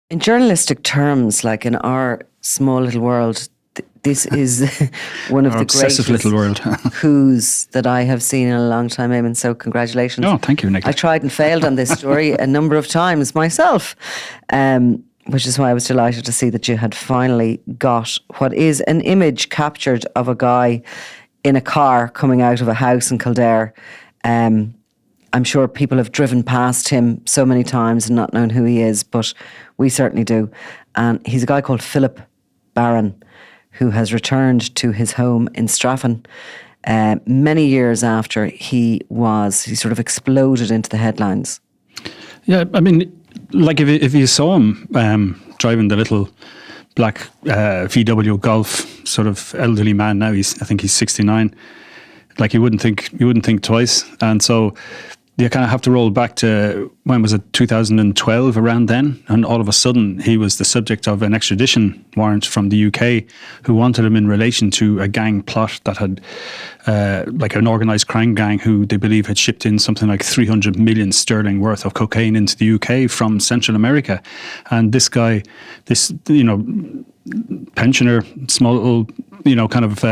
In journalistic terms, like in our small little world, this is one of Our the obsessive greatest little world. coups that I have seen in a long time, Eamon. So congratulations. Oh, thank you, Nicola. I tried and failed on this story a number of times myself, which is why I was delighted to see that you had finally got what is an image captured of a guy in a car coming out of a house in Kildare. I'm sure people have driven past him so many times and not known who he is, but we certainly do. And he's a guy called Philip Baron, who has returned to his home in Straffan many years after he sort of exploded into the headlines. Yeah, I mean, like if you saw him driving the little black VW Golf, sort of elderly man now, I think he's 69. Like you wouldn't think twice, and so you kind of have to roll back to, when was it, 2012, around then, and all of a sudden he was the subject of an extradition warrant from the UK, who wanted him in relation to a gang plot that had, like an organised crime gang who they believe had shipped in something like 300 million sterling worth of cocaine into the UK from Central America. And this guy, this, pensioner, small little, kind of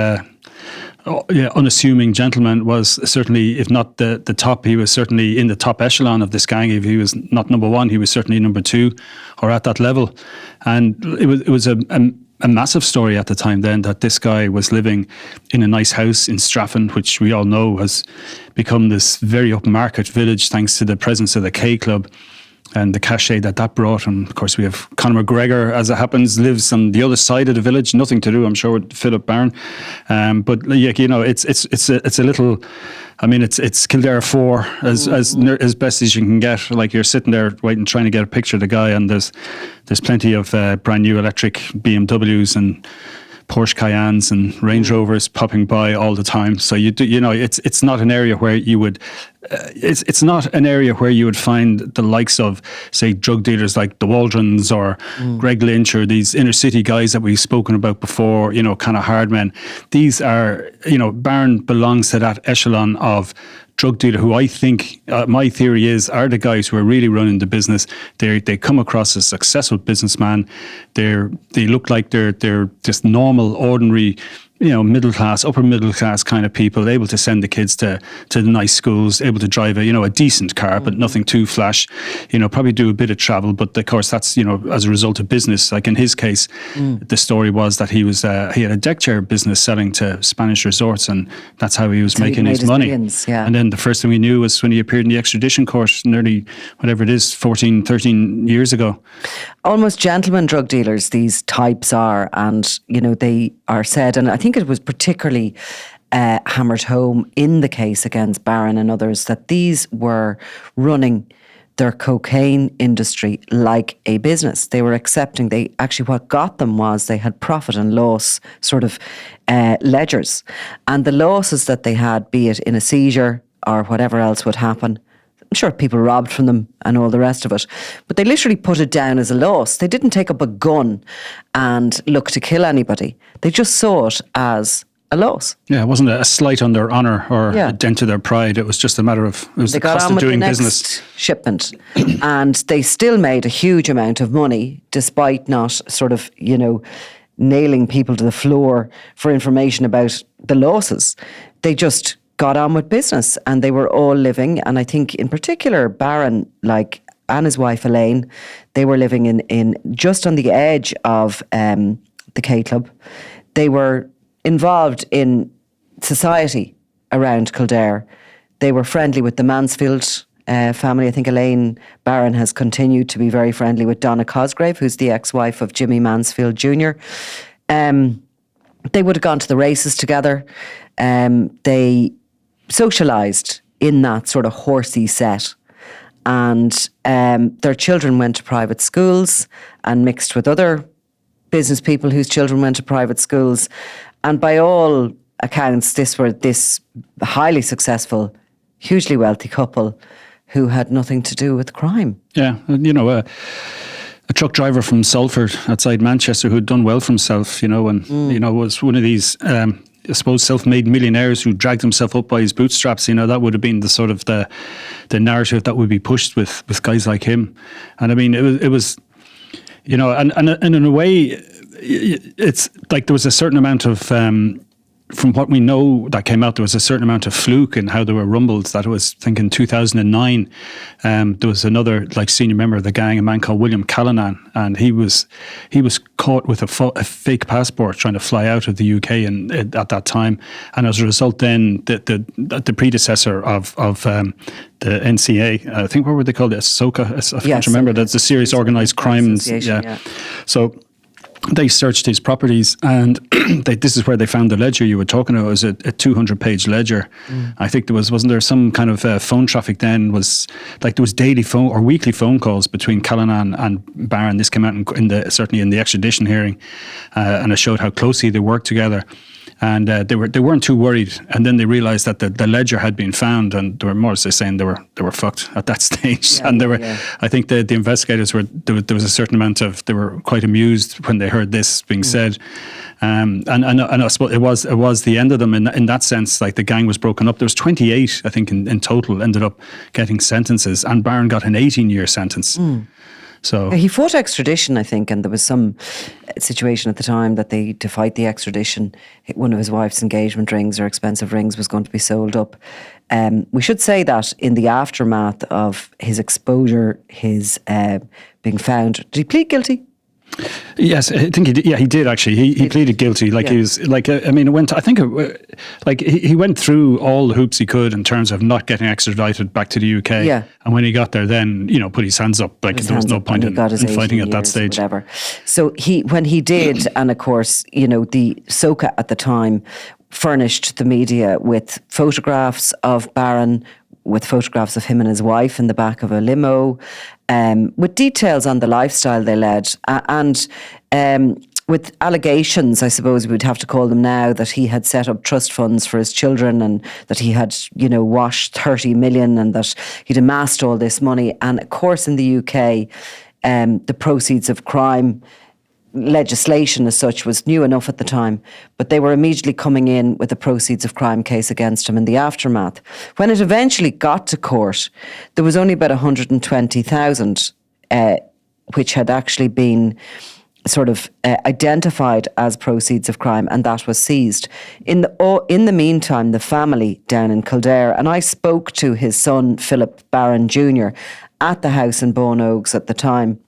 unassuming gentleman, was certainly, if not the top, he was certainly in the top echelon of this gang. If he was not number one, he was certainly number two, or at that level. And it was a massive story at the time then, that this guy was living in a nice house in Straffan, which we all know has become this very upmarket village thanks to the presence of the K Club and the cachet that brought. And of course we have Conor McGregor, as it happens, lives on the other side of the village, nothing to do, I'm sure, with Philip Baron. But it's a little, I mean, it's Kildare 4 as best as you can get. Like, you're sitting there waiting, trying to get a picture of the guy, and there's plenty of brand new electric BMWs and Porsche Cayennes and Range Rovers popping by all the time. So it's not an area where you would, it's not an area where you would find the likes of, say, drug dealers like the Waldrons or Greg Lynch, or these inner city guys that we've spoken about before, kind of hard men. These are, Baron belongs to that echelon of drug dealer who I think, my theory is, are the guys who are really running the business. They come across as successful businessman. They look like they're just normal, ordinary, middle class, upper middle class kind of people, able to send the kids to the nice schools, able to drive a decent car, but nothing too flash, probably do a bit of travel. But of course that's, as a result of business. Like in his case, the story was that he had a deck chair business selling to Spanish resorts, and that's how he was making his money. Millions, yeah. And then the first thing we knew was when he appeared in the extradition court nearly, whatever it is, 14, 13 years ago. Almost gentlemen drug dealers, these types are, and they are said, and I think it was particularly hammered home in the case against Baron and others, that these were running their cocaine industry like a business. They were accepting, what got them was they had profit and loss sort of ledgers, and the losses that they had, be it in a seizure or whatever else would happen, I'm sure people robbed from them and all the rest of it, but they literally put it down as a loss. They didn't take up a gun and look to kill anybody. They just saw it as a loss. Yeah, it wasn't a slight on their honour or a dent to their pride. It was just a matter of, it was they the cost of doing business. Next shipment, and they still made a huge amount of money, despite not sort of, nailing people to the floor for information about the losses. They just got on with business, and they were all living, and I think in particular Baron, and his wife Elaine, they were living in just on the edge of the K Club. They were involved in society around Kildare. They were friendly with the Mansfield family. I think Elaine Baron has continued to be very friendly with Donna Cosgrave, who's the ex-wife of Jimmy Mansfield Jr. They would have gone to the races together. They socialised in that sort of horsey set, and their children went to private schools and mixed with other business people whose children went to private schools, and by all accounts this highly successful, hugely wealthy couple who had nothing to do with crime. Yeah, a truck driver from Salford outside Manchester who'd done well for himself, was one of these I suppose self-made millionaires who dragged himself up by his bootstraps. That would have been the sort of the narrative that would be pushed with guys like him. And I mean, it was You know, and in a way, it's like there was a certain amount of, from what we know that came out, there was a certain amount of fluke in how there were rumbles. That was, I think, in 2009, there was another like senior member of the gang, a man called William Callanan, and he was caught with a fake passport trying to fly out of the UK at that time, and as a result, then the predecessor of the NCA, I think, what were they called? SOCA. I can't remember. That's the Serious Organised Crimes. Yeah. So they searched his properties, and this is where they found the ledger you were talking about. It was a 200-page ledger. I think wasn't there some kind of phone traffic then? Was like there was daily phone or weekly phone calls between Callanan and Baron. This came out certainly in the extradition hearing, and it showed how closely they worked together. And they weren't too worried, and then they realised that the ledger had been found, and they were more or less saying they were fucked at that stage. And they were, I think the investigators were there was a certain amount of, they were quite amused when they heard this being said, and I suppose it was the end of them in that sense. Like the gang was broken up. There was 28, I think, in total ended up getting sentences, and Baron got an 18-year sentence. So he fought extradition, I think, and there was some situation at the time that to fight the extradition, one of his wife's engagement rings or expensive rings was going to be sold up. We should say that in the aftermath of his exposure, his being found, did he plead guilty? Yes, I think he did. Yeah, he did actually. He pleaded guilty. Like he was like, I mean, it went. I think like he went through all the hoops he could in terms of not getting extradited back to the UK. Yeah. And when he got there, then put his hands up. Like there was no point in fighting at that stage. Whatever. So when he did, and of course, the SOCA at the time furnished the media with photographs of Baron, with photographs of him and his wife in the back of a limo, with details on the lifestyle they led, and with allegations, I suppose we would have to call them now, that he had set up trust funds for his children, and that he had, washed 30 million, and that he'd amassed all this money. And of course, in the UK, the proceeds of crime legislation as such was new enough at the time, but they were immediately coming in with a proceeds of crime case against him in the aftermath. When it eventually got to court, there was only about 120,000, which had actually been sort of identified as proceeds of crime, and that was seized. In the meantime, the family down in Kildare, and I spoke to his son, Philip Baron Jr., at the house in Bone Oaks at the time.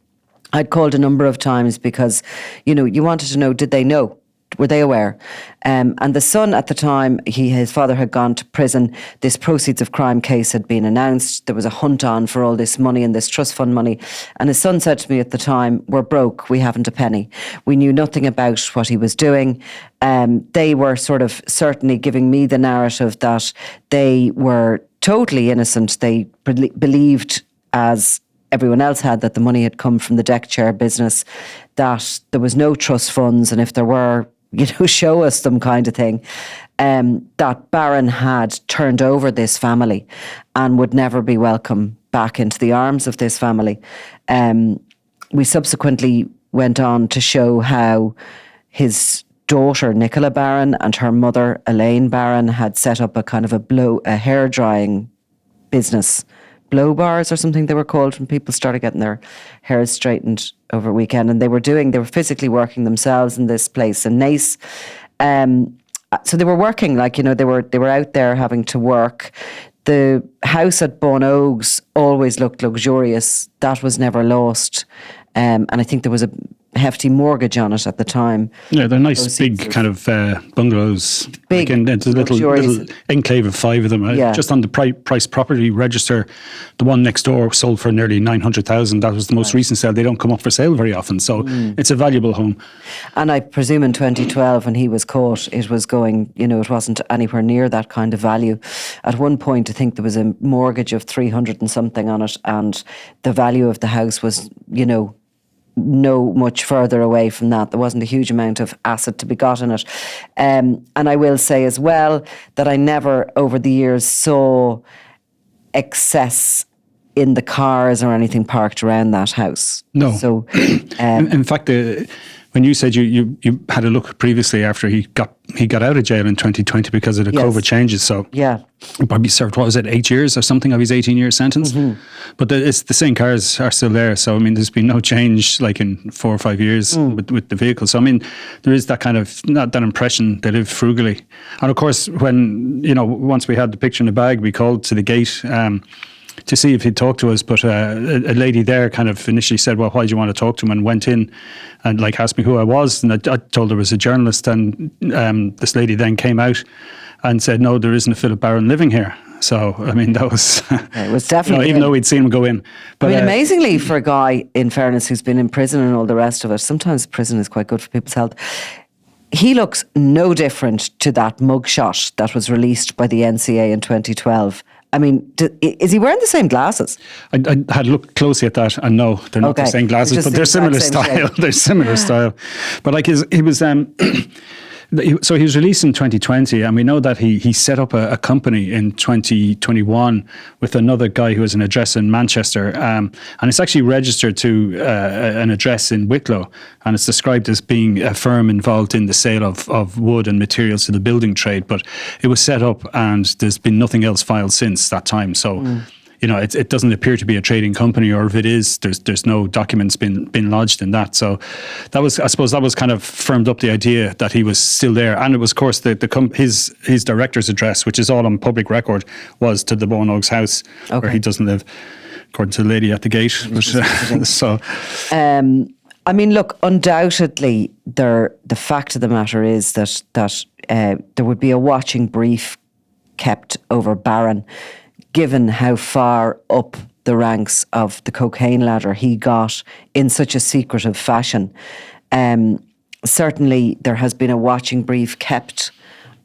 I'd called a number of times because, you wanted to know, did they know? Were they aware? And the son at the time, his father had gone to prison. This proceeds of crime case had been announced. There was a hunt on for all this money and this trust fund money. And his son said to me at the time, "We're broke. We haven't a penny." We knew nothing about what he was doing. They were sort of certainly giving me the narrative that they were totally innocent. They believed, as everyone else had, that the money had come from the deck chair business, that there was no trust funds, and if there were, show us them, kind of thing. That Baron had turned over this family and would never be welcome back into the arms of this family. We subsequently went on to show how his daughter, Nicola Baron, and her mother, Elaine Baron, had set up a kind of a hair drying business. Blow bars or something they were called, when people started getting their hairs straightened over a weekend, and they were physically working themselves in this place in Naas. So they were working, they were out there having to work. The house at Bone Oaks always looked luxurious. That was never lost. And I think there was a hefty mortgage on it at the time. Yeah, they're nice big kind of bungalows. Big, it's a little enclave of 5 of them. Just on the price property register, the one next door sold for nearly 900,000. That was the most recent sale. They don't come up for sale very often, so it's a valuable home. And I presume in 2012, when he was caught, it was going, it wasn't anywhere near that kind of value. At one point, I think there was a mortgage of 300 and something on it, and the value of the house was, no much further away from that. There wasn't a huge amount of asset to be got in it. And I will say as well that I never over the years saw excess in the cars or anything parked around that house. No. So, in fact, when you said you had a look previously after he got out of jail in 2020 because of the COVID changes. So yeah, he probably served, what was it, 8 years or something of his 18-year sentence. But it's the same cars are still there. So I mean, there's been no change like in 4 or 5 years with the vehicle. So I mean, there is that kind of not that impression they live frugally. And of course, when once we had the picture in the bag, we called to the gate. To see if he'd talk to us, but a lady there kind of initially said, well, why do you want to talk to him? And went in and like asked me who I was, and I told her I was a journalist, and this lady then came out and said, no, there isn't a Philip Barron living here. So, I mean, that was... It was definitely... even though we'd seen him go in. But, I mean, amazingly, for a guy, in fairness, who's been in prison and all the rest of it, sometimes prison is quite good for people's health. He looks no different to that mugshot that was released by the NCA in 2012. I mean, is he wearing the same glasses? I had looked closely at that, and no, they're not the same glasses, but they're similar style. They're similar style. But like he was... So he was released in 2020, and we know that he set up a company in 2021 with another guy who has an address in Manchester, and it's actually registered to an address in Wicklow, and it's described as being a firm involved in the sale of wood and materials to the building trade. But it was set up, and there's been nothing else filed since that time. So. It doesn't appear to be a trading company, or if it is, there's no documents been lodged in that. So that was, I suppose, that was kind of firmed up the idea that he was still there. And it was, of course, his director's address, which is all on public record, was to the Bone Oaks house where he doesn't live, according to the lady at the gate. So, I mean, look, undoubtedly, the fact of the matter is that there would be a watching brief kept over Barron, given how far up the ranks of the cocaine ladder he got in such a secretive fashion. Certainly there has been a watching brief kept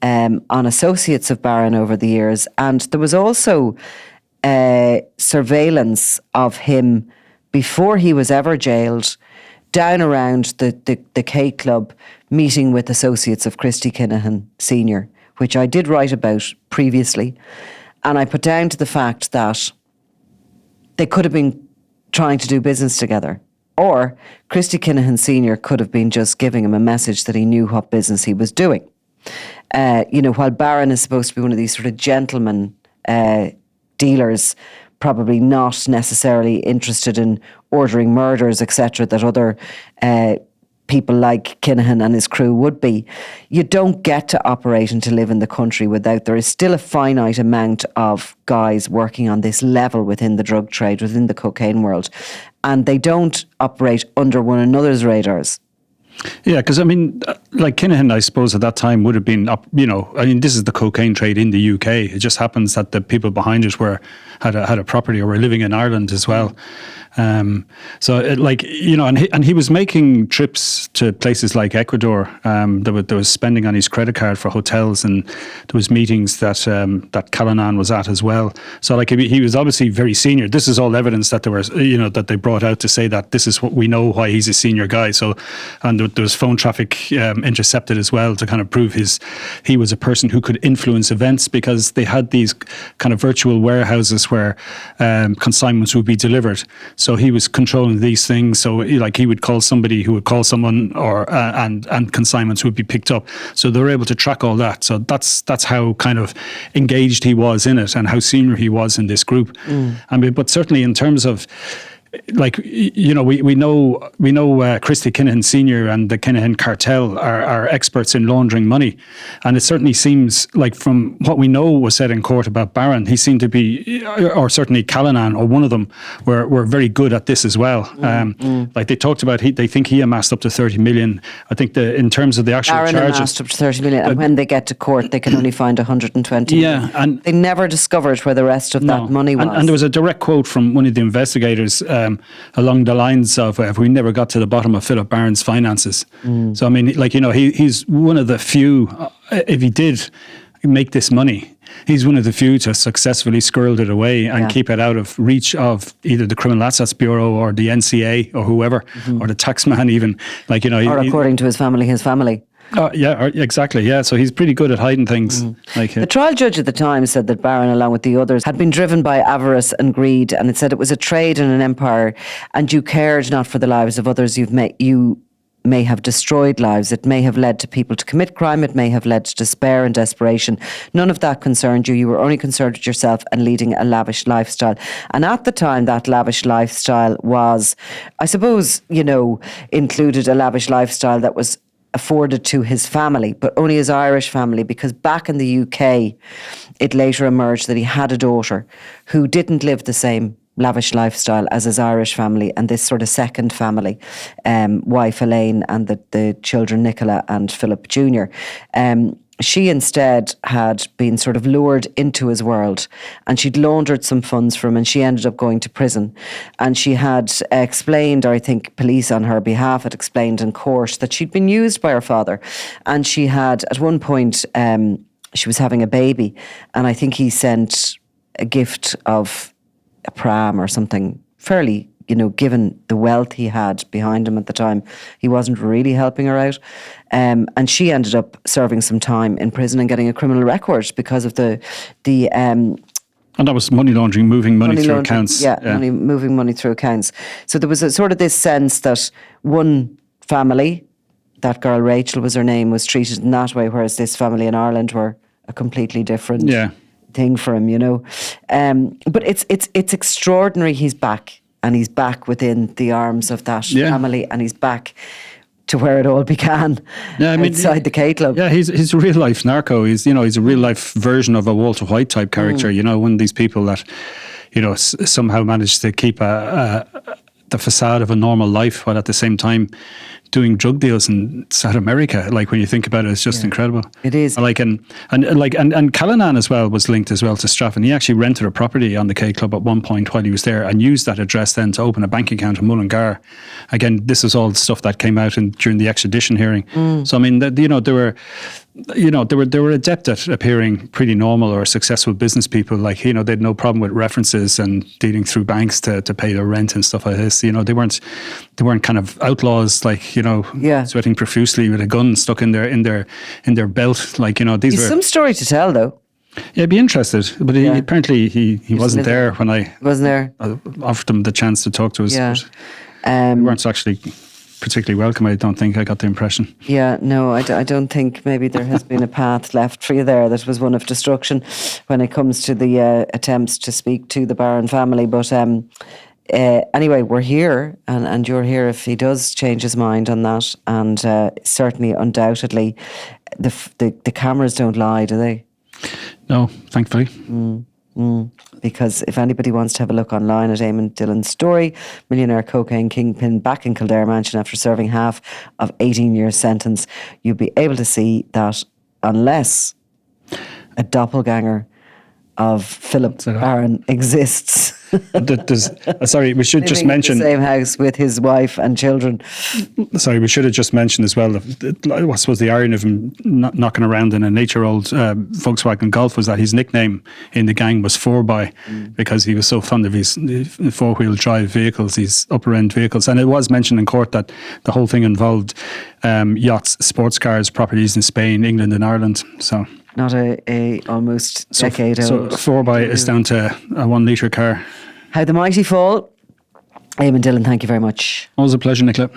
on associates of Barron over the years, and there was also surveillance of him before he was ever jailed, down around the K Club, meeting with associates of Christy Kinahan Sr., which I did write about previously. And I put down to the fact that they could have been trying to do business together. Or Christy Kinahan Sr. could have been just giving him a message that he knew what business he was doing. While Barron is supposed to be one of these sort of gentleman dealers, probably not necessarily interested in ordering murders, etc., that other people like Kinahan and his crew would be. You don't get to operate and to live in the country without. There is still a finite amount of guys working on this level within the drug trade, within the cocaine world, and they don't operate under one another's radars. Yeah, because I mean, like Kinahan, I suppose at that time would have been up. This is the cocaine trade in the UK. It just happens that the people behind it had a property or were living in Ireland as well. And he was making trips to places like Ecuador. There was spending on his credit card for hotels, and there was meetings that Callanan was at as well. So he was obviously very senior. This is all evidence that there was, that they brought out to say that this is what we know why he's a senior guy. So, and there was phone traffic intercepted as well to kind of prove he was a person who could influence events, because they had these kind of virtual warehouses where consignments would be delivered. So he was controlling these things. So he would call somebody who would call someone, or and consignments would be picked up. So they were able to track all that. So that's how kind of engaged he was in it, and how senior he was in this group. I mean, but certainly in terms of, we know Christy Kinahan Sr. and the Kinahan cartel are experts in laundering money, and it certainly seems like from what we know was said in court about Barron, he seemed to be, or certainly Callanan or one of them, were very good at this as well. Like they talked about, they think he amassed up to 30 million. I think in terms of the actual Barron charges, amassed up to 30 million, and when they get to court, they can only find 120 million. And they never discovered where the rest of that money was. And there was a direct quote from one of the investigators along the lines of, if we never got to the bottom of Philip Barron's finances. So I mean, he's one of the few, if he did make this money, he's one of the few to successfully squirrel it away and keep it out of reach of either the Criminal Assets Bureau or the NCA or whoever, or the taxman even. Or according to his family. Exactly. Yeah, so he's pretty good at hiding things. The trial judge at the time said that Barron, along with the others, had been driven by avarice and greed, and it said it was a trade and an empire, and you cared not for the lives of others you may have destroyed lives. It may have led to people to commit crime. It may have led to despair and desperation. None of that concerned you. You were only concerned with yourself and leading a lavish lifestyle. And at the time, that lavish lifestyle was, I suppose, included a lavish lifestyle that was afforded to his family, but only his Irish family, because back in the UK, it later emerged that he had a daughter who didn't live the same lavish lifestyle as his Irish family, and this sort of second family, wife Elaine and the children Nicola and Philip Jr. She instead had been sort of lured into his world, and she'd laundered some funds from him, and she ended up going to prison. And she had explained, or I think police on her behalf had explained in court, that she'd been used by her father. And she had, at one point, she was having a baby, and I think he sent a gift of a pram or something fairly, given the wealth he had behind him at the time, he wasn't really helping her out. And she ended up serving some time in prison and getting a criminal record because of the and that was money laundering, moving money through accounts. Yeah, moving money through accounts. So there was a sort of this sense that one family, that girl Rachel was her name, was treated in that way, whereas this family in Ireland were a completely different thing for him, But it's extraordinary he's back, and he's back within the arms of that family, and he's back to where it all began, outside the K Club. Yeah, he's a real life narco. He's a real life version of a Walter White type character. One of these people that somehow managed to keep the facade of a normal life, while at the same time doing drug deals in South America. Like, when you think about it, it's just incredible. It is. And Callanan as well was linked as well to Straffan. He actually rented a property on the K Club at one point while he was there, and used that address then to open a bank account in Mullingar. Again, this is all the stuff that came out during the extradition hearing. So I mean, they were adept at appearing pretty normal or successful business people. Like, they had no problem with references and dealing through banks to pay their rent and stuff like this. They weren't kind of outlaws, like, sweating profusely with a gun stuck in their belt. Like, these were some story to tell, though. Yeah, I'd be interested. But apparently he wasn't there when I offered him the chance to talk to us. Yeah. But we weren't actually particularly welcome, I don't think. I got the impression. Yeah, no, I don't think maybe there has been a path left for you there that was one of destruction when it comes to the attempts to speak to the Baron family. But anyway, we're here, and you're here if he does change his mind on that. And certainly, undoubtedly, the cameras don't lie, do they? No, thankfully. Because if anybody wants to have a look online at Eamon Dillon's story, millionaire cocaine kingpin back in Kildare mansion after serving half of 18 years sentence, you'll be able to see that unless a doppelganger of Philip Baron exists. Sorry, we should just mention the same house with his wife and children. Sorry, we should have just mentioned as well. I suppose the irony of him knocking around in an 8-year-old Volkswagen Golf was that his nickname in the gang was 4x, because he was so fond of his 4-wheel drive vehicles, these upper end vehicles. And it was mentioned in court that the whole thing involved yachts, sports cars, properties in Spain, England, and Ireland. So. Not a almost decade old. So 4x is down to a 1 litre car. How the mighty fall. Eamon Dillon, thank you very much. Always a pleasure, Nicola.